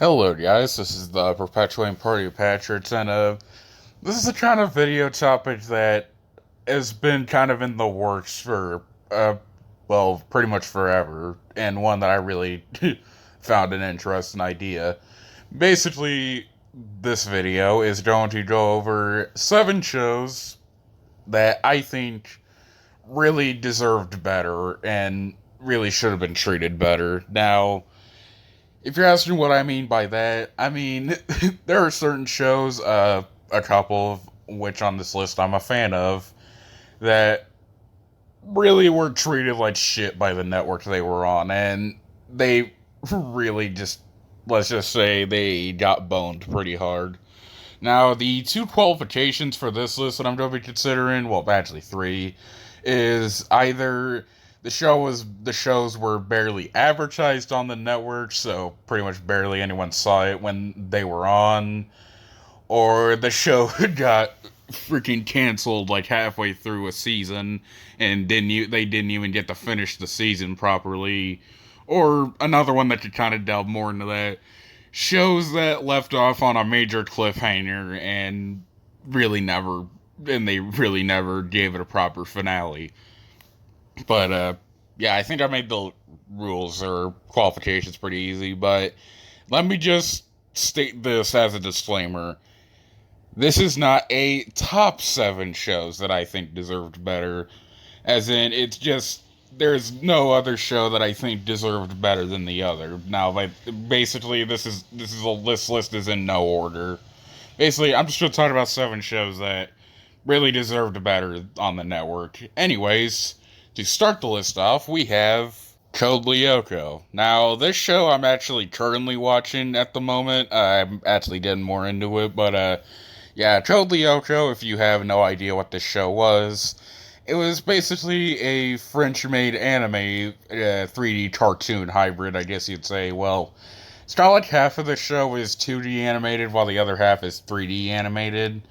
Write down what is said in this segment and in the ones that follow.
Hello guys, this is the Perpetuating Party of Patriots, and this is a kind of video topic that has been kind of in the works for, pretty much forever, and one that I really found an interesting idea. Basically, this video is going to go over 7 shows that I think really deserved better and really should have been treated better. Now, if you're asking what I mean by that, I mean, there are certain shows, a couple of which on this list I'm a fan of, that really were treated like shit by the network they were on, and they really just, let's just say, they got boned pretty hard. Now, the 2 qualifications for this list that I'm going to be considering, well, actually 3, is either the shows were barely advertised on the network, so pretty much barely anyone saw it when they were on, or the show got freaking canceled like halfway through a season and they didn't even get to finish the season properly, or another one that could kind of delve more into that, shows that left off on a major cliffhanger and they really never gave it a proper finale. But yeah, I think I made the rules or qualifications pretty easy, but let me just state this as a disclaimer. This is not a top 7 shows that I think deserved better. As in, it's just, there's no other show that I think deserved better than the other. Now, like, basically, this list is in no order. Basically, I'm just going to talk about 7 shows that really deserved better on the network. Anyways, to start the list off, we have Code Lyoko. Now, this show I'm actually currently watching at the moment. I'm actually getting more into it, but yeah, Code Lyoko, if you have no idea what this show was, it was basically a French-made anime, 3D cartoon hybrid, I guess you'd say. Well, it's kind of like half of the show is 2D animated, while the other half is 3D animated,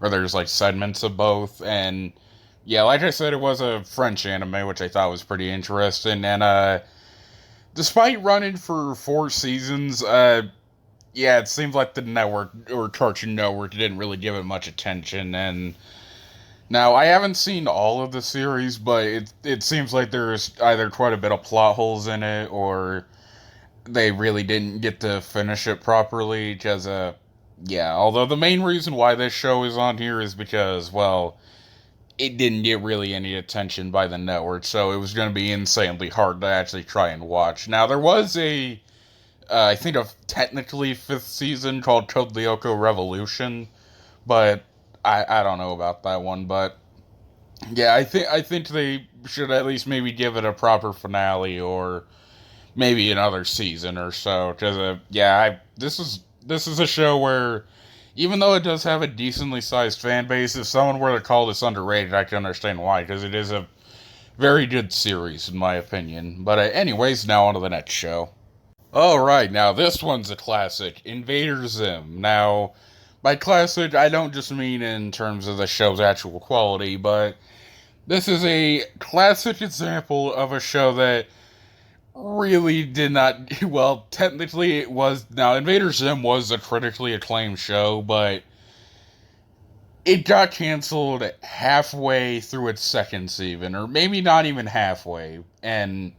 or there's like segments of both, and yeah, like I said, it was a French anime, which I thought was pretty interesting, and despite running for 4 seasons, yeah, it seems like the network, or Cartoon Network, didn't really give it much attention, and now, I haven't seen all of the series, but it seems like there's either quite a bit of plot holes in it, or they really didn't get to finish it properly, because, yeah, although the main reason why this show is on here is because, well, it didn't get really any attention by the network, so it was going to be insanely hard to actually try and watch. Now, there was I think a technically 5th season called Code Lyoko Revolution, but I don't know about that one, but yeah, I think they should at least maybe give it a proper finale, or maybe another season or so, because yeah, this is a show where, even though it does have a decently sized fan base, if someone were to call this underrated, I can understand why, because it is a very good series, in my opinion. But anyways, now on to the next show. Alright, now this one's a classic, Invader Zim. Now, by classic, I don't just mean in terms of the show's actual quality, but this is a classic example of a show that really did not, well, technically it was, now Invader Zim was a critically acclaimed show, but it got canceled halfway through its 2nd season, or maybe not even halfway, and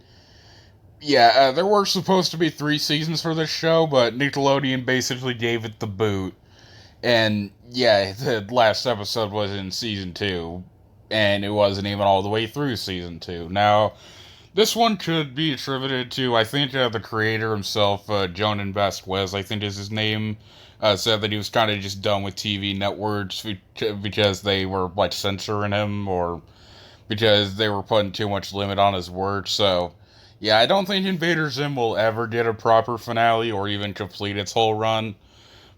yeah, there were supposed to be 3 seasons for this show, but Nickelodeon basically gave it the boot, and yeah, the last episode was in season 2, and it wasn't even all the way through season 2. Now, this one could be attributed to, I think, the creator himself, Jonan Vasquez, I think is his name, said that he was kind of just done with TV networks because they were, like, censoring him, or because they were putting too much limit on his work, so yeah, I don't think Invader Zim will ever get a proper finale, or even complete its whole run,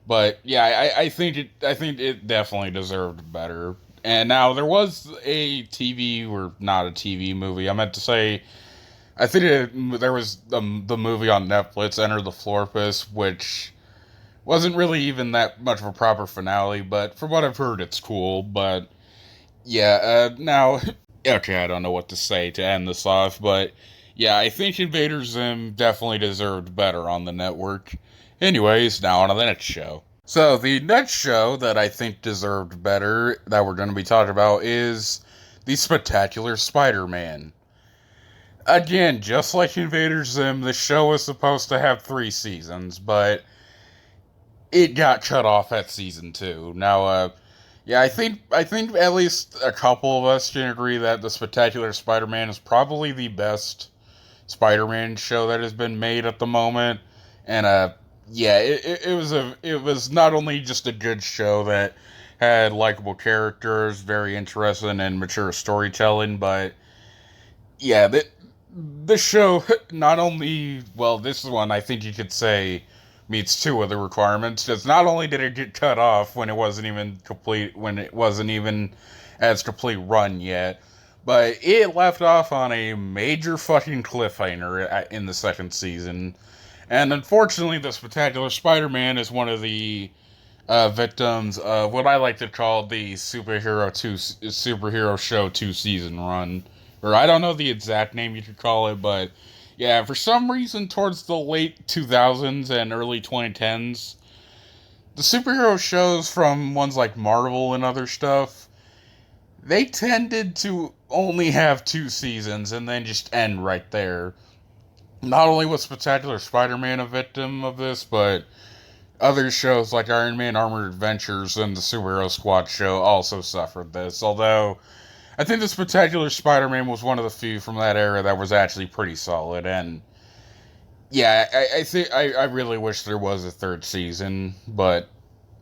but yeah, I think it definitely deserved better. And now, there was a TV, or not a TV movie, I meant to say, I think there was the movie on Netflix, Enter the Florpus, which wasn't really even that much of a proper finale, but from what I've heard, it's cool. But yeah, now, okay, I don't know what to say to end this off, but yeah, I think Invader Zim definitely deserved better on the network. Anyways, now on to the next show. So, the next show that I think deserved better that we're going to be talking about is The Spectacular Spider-Man. Again, just like Invader Zim, the show was supposed to have 3 seasons, but it got cut off at season 2. Now, yeah, I think at least a couple of us can agree that The Spectacular Spider-Man is probably the best Spider-Man show that has been made at the moment. And yeah, it was not only just a good show that had likable characters, very interesting and mature storytelling, but yeah, the show not only, well, this one I think you could say meets 2 of the requirements, because not only did it get cut off when it wasn't even complete, when it wasn't even as complete run yet, but it left off on a major fucking cliffhanger in the 2nd season. And unfortunately, the Spectacular Spider-Man is one of the victims of what I like to call the superhero show 2-season run, or I don't know the exact name you could call it, but yeah, for some reason towards the late 2000s and early 2010s, the superhero shows from ones like Marvel and other stuff, they tended to only have 2 seasons and then just end right there. Not only was Spectacular Spider-Man a victim of this, but other shows like Iron Man Armored Adventures and the Superhero Squad show also suffered this, although I think the Spectacular Spider-Man was one of the few from that era that was actually pretty solid, and yeah, I think I really wish there was a 3rd season, but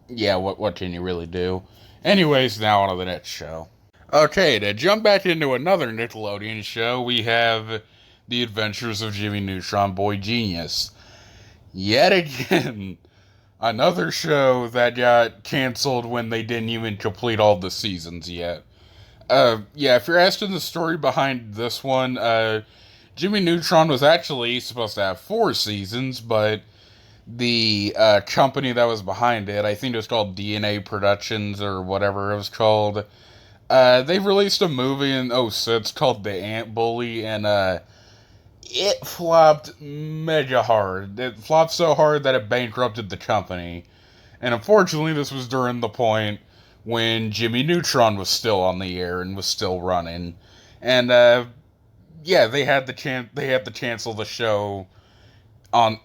yeah, what can you really do? Anyways, now on to the next show. Okay, to jump back into another Nickelodeon show, we have The Adventures of Jimmy Neutron Boy Genius. Yet again, another show that got canceled when they didn't even complete all the seasons yet. Yeah, if you're asking the story behind this one, Jimmy Neutron was actually supposed to have 4 seasons, but the company that was behind it, I think it was called DNA Productions or whatever it was called, they released a movie in '06 called The Ant Bully, and it flopped mega hard. It flopped so hard that it bankrupted the company. And unfortunately, this was during the point when Jimmy Neutron was still on the air and was still running. And yeah, they had to cancel the show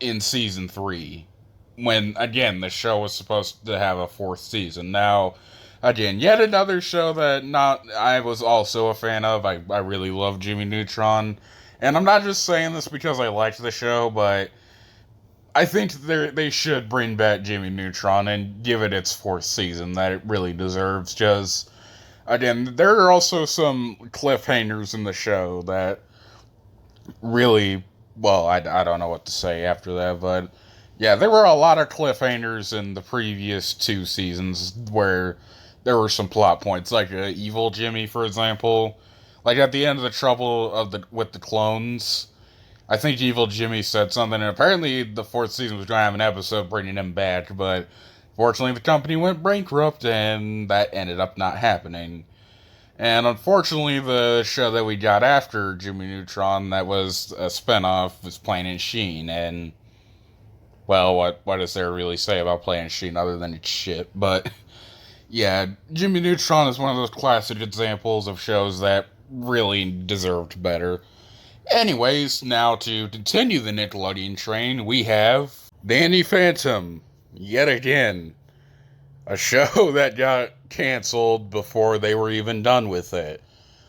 in season 3, when again the show was supposed to have a 4th season. Now, again, yet another show that not I was also a fan of. I really love Jimmy Neutron, and I'm not just saying this because I liked the show, but I think they should bring back Jimmy Neutron and give it its 4th season that it really deserves. Just again, there are also some cliffhangers in the show that really, well, I don't know what to say after that, but yeah, there were a lot of cliffhangers in the previous 2 seasons where there were some plot points, like Evil Jimmy, for example. Like at the end of the trouble with the clones, I think Evil Jimmy said something, and apparently the 4th season was going to have an episode bringing him back, but fortunately the company went bankrupt, and that ended up not happening. And unfortunately, the show that we got after Jimmy Neutron, that was a spinoff, was Planet Sheen, and well, what does there really say about Planet Sheen other than it's shit? But yeah, Jimmy Neutron is one of those classic examples of shows that really deserved better. Anyways, now to continue the Nickelodeon train, we have Danny Phantom, yet again. A show that got canceled before they were even done with it.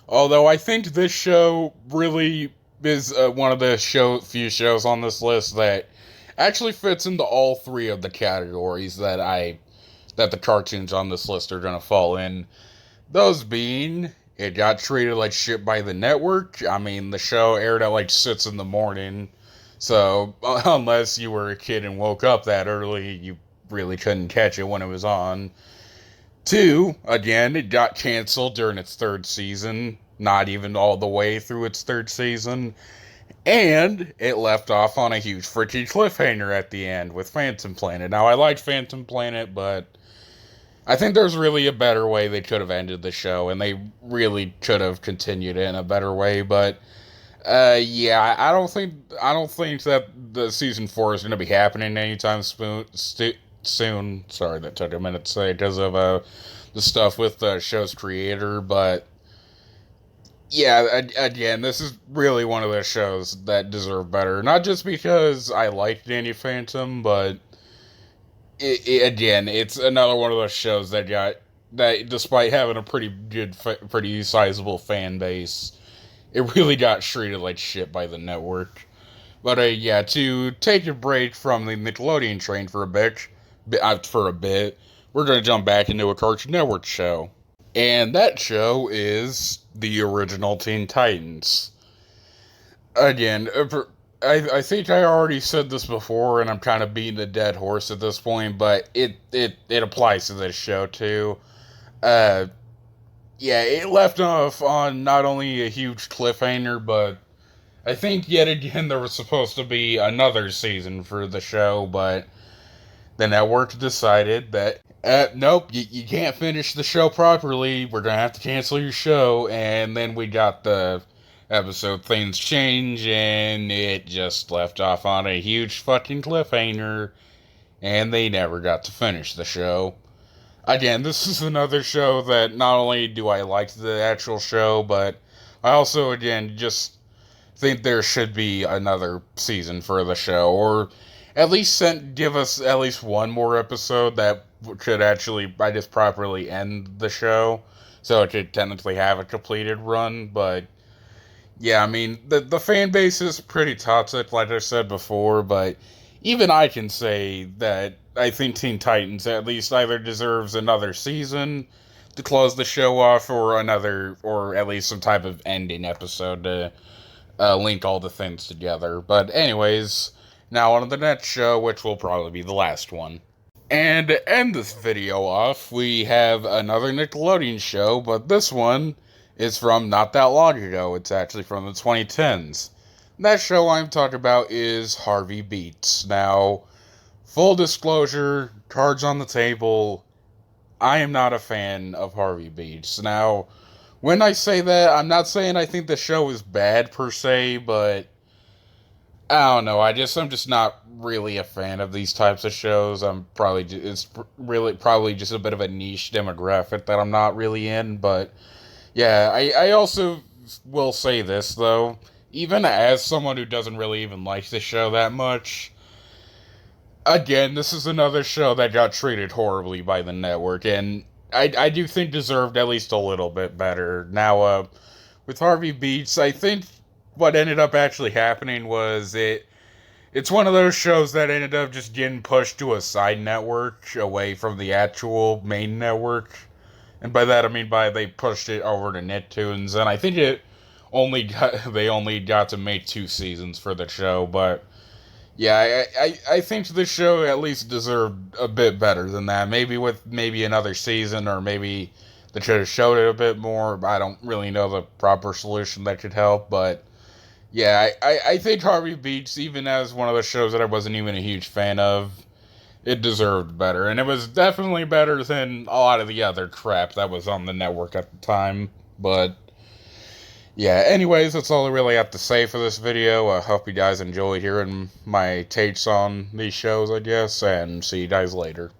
Although I think this show really is one of the few shows on this list that actually fits into all 3 of the categories that the cartoons on this list are going to fall in. Those being, it got treated like shit by the network. I mean, the show aired at like 6 in the morning, so unless you were a kid and woke up that early, you really couldn't catch it when it was on. 2, again, it got canceled during its 3rd season, not even all the way through its 3rd season, and it left off on a huge freaking cliffhanger at the end with Phantom Planet. Now, I liked Phantom Planet, but I think there's really a better way they could have ended the show, and they really could have continued it in a better way, but Yeah, I don't think that the season 4 is going to be happening anytime soon. Sorry, that took a minute to say because of the stuff with the show's creator, but yeah, again, this is really one of those shows that deserve better. Not just because I like Danny Phantom, but again, it's another one of those shows that, despite having a pretty sizable fan base, it really got treated like shit by the network. But yeah, to take a break from the Nickelodeon train for a bit, we're gonna jump back into a Cartoon Network show, and that show is the original Teen Titans. Again, I think I already said this before, and I'm kind of beating a dead horse at this point, but it applies to this show too. Uh, yeah, it left off on not only a huge cliffhanger, but I think yet again there was supposed to be another season for the show, but the network decided that, nope, you can't finish the show properly. We're gonna have to cancel your show, and then we got the episode Things Change, and it just left off on a huge fucking cliffhanger, and they never got to finish the show. Again, this is another show that not only do I like the actual show, but I also, again, just think there should be another season for the show, or at least give us at least one more episode that could actually, I guess, properly end the show, so it could technically have a completed run. But yeah, I mean, the fan base is pretty toxic, like I said before, but even I can say that I think Teen Titans at least either deserves another season to close the show off, or at least some type of ending episode to link all the things together. But anyways, now on to the next show, which will probably be the last one. And to end this video off, we have another Nickelodeon show, but this one is from not that long ago. It's actually from the 2010s. That show I'm talking about is Harvey Beats. Now, full disclosure, cards on the table, I am not a fan of Harvey Beats. Now, when I say that, I'm not saying I think the show is bad per se, but I don't know. I'm just not really a fan of these types of shows. It's really probably just a bit of a niche demographic that I'm not really in. But yeah, I also will say this though, even as someone who doesn't really even like the show that much. Again, this is another show that got treated horribly by the network, and I do think deserved at least a little bit better. Now, with Harvey Beats, I think what ended up actually happening was it's one of those shows that ended up just getting pushed to a side network away from the actual main network. And by that I mean they pushed it over to Nicktoons, and I think they only got to make 2 seasons for the show, but yeah, I think the show at least deserved a bit better than that. Maybe another season, or maybe they should have showed it a bit more. I don't really know the proper solution that could help, but yeah, I think Harvey Beats, even as one of the shows that I wasn't even a huge fan of, it deserved better. And it was definitely better than a lot of the other crap that was on the network at the time. But yeah, anyways, that's all I really have to say for this video. I hope you guys enjoyed hearing my takes on these shows, I guess, and see you guys later.